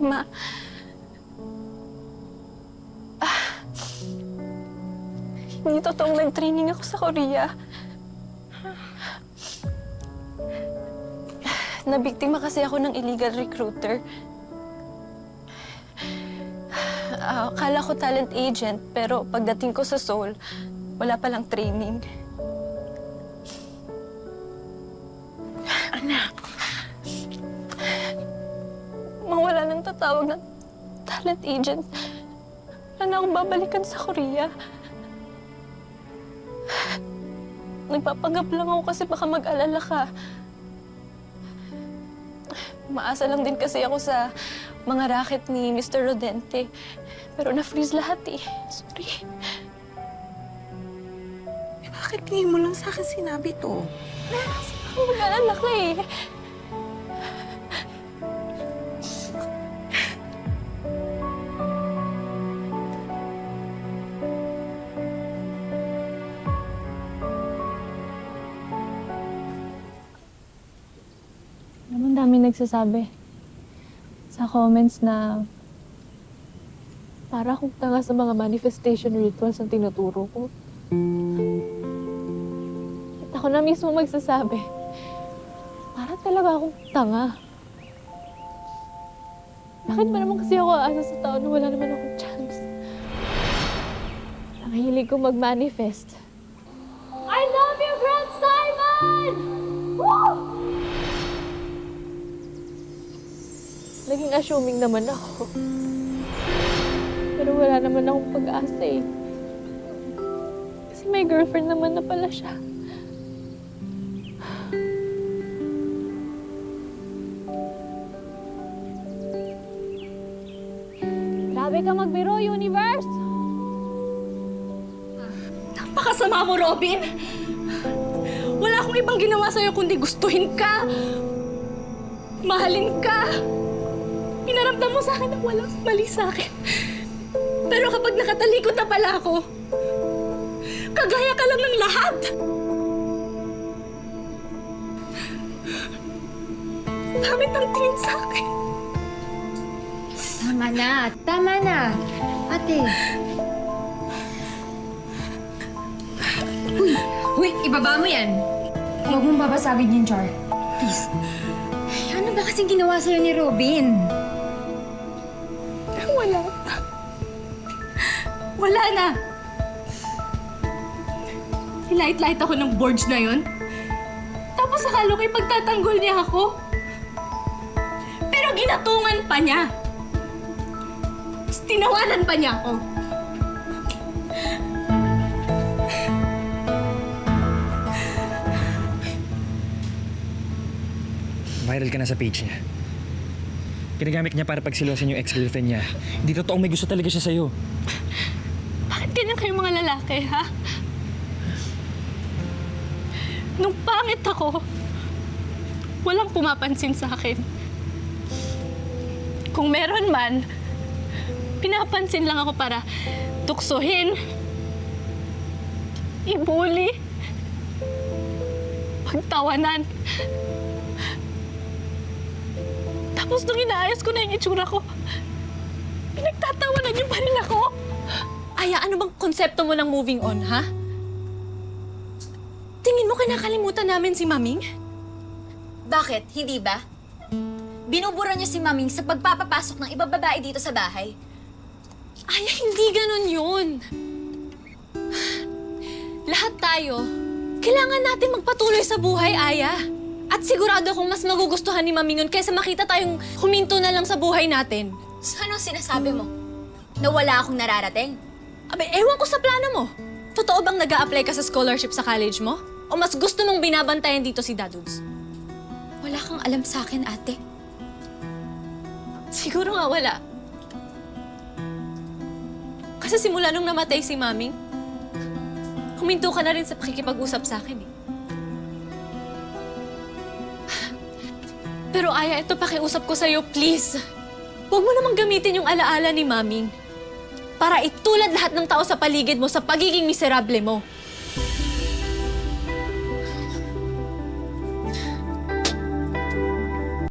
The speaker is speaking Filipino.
Ma, hindi totoong nag-training ako sa Korea. Nabiktima kasi ako ng illegal recruiter. Akala ko talent agent, pero pagdating ko sa Seoul, wala palang training. Anak. Mawala nang tatawag ng talent agent. Wala na akong babalikan sa Korea. Nagpapanggap lang ako kasi baka mag-alala ka. Maasa lang din kasi ako sa mga racket ni Mr. Rodente. Pero na-freeze lahat eh. Sorry. Bakit hindi mo lang sa akin sinabi to? Mag-alala ka eh. Ang dami nagsasabi sa comments na para akong tanga sa mga manifestation rituals ang tinuturo ko. At ako na mismo magsasabi, para talaga akong tanga. Bakit ba naman kasi ako aasa sa tao na wala naman akong chance? Ang hilig ko mag-manifest. I love you, Brad Simon! Woo! Naging assuming naman ako. Pero wala naman akong pag-asa eh. Kasi may girlfriend naman na pala siya. Grabe ka magbiro, Universe! Napakasama mo, Robin! Wala akong ibang ginawa sa'yo kundi gustuhin ka, mahalin ka. Pinaramdam mo sa akin na walang mali sa akin. Pero kapag nakatalikod na pala ako, kagaya ka lang ng lahat. Pangit ang tingin sa akin. Tama na! Tama na! Ate! Uy, ibaba mo yan! Huwag mong babasagin yung jar. Please. Ay, ano ba kasing ginawa sa'yo ni Robin? Wala na. Wala na! Nilait-lait ako ng boards na yon. Tapos akala ko'y pagtatanggol niya ako. Pero ginatungan pa niya. Tapos tinawanan pa niya ako. Viral ka na sa page niya. Ginagamit niya para pagsilosan yung ex-girlfriend niya. Hindi totoong may gusto talaga siya sa'yo. Bakit ganyan kayong mga lalaki, ha? Nung pangit ako, walang pumapansin sa akin. Kung meron man, pinapansin lang ako para tuksohin, ibuli, pagtawanan. Tapos nung inaayos ko na yung itsura ko, pinagtatawanan niyo pa rin ako. Aya, ano bang konsepto mo ng moving on, ha? Tingin mo kinakalimutan namin si Maming? Bakit? Hindi ba? Binubura niya si Maming sa pagpapapasok ng ibang babae dito sa bahay. Aya, hindi ganon yun. Lahat tayo, kailangan natin magpatuloy sa buhay, Aya. At sigurado akong mas magugustuhan ni Maming yun kaysa makita tayong huminto na lang sa buhay natin. So, anong sinasabi mo? Na wala akong nararating? Abe, ewan ko sa plano mo. Totoo bang nag-a-apply ka sa scholarship sa college mo? O mas gusto mong binabantayan dito si Dadudes? Wala kang alam sa akin, ate. Siguro nga wala. Kasi simula nung namatay si Maming, huminto ka na rin sa pakikipag-usap sa akin eh. Pero Aya, ito pakiusap ko sa'yo, please. Huwag mo namang gamitin yung alaala ni Maming para itulad lahat ng tao sa paligid mo sa pagiging miserable mo.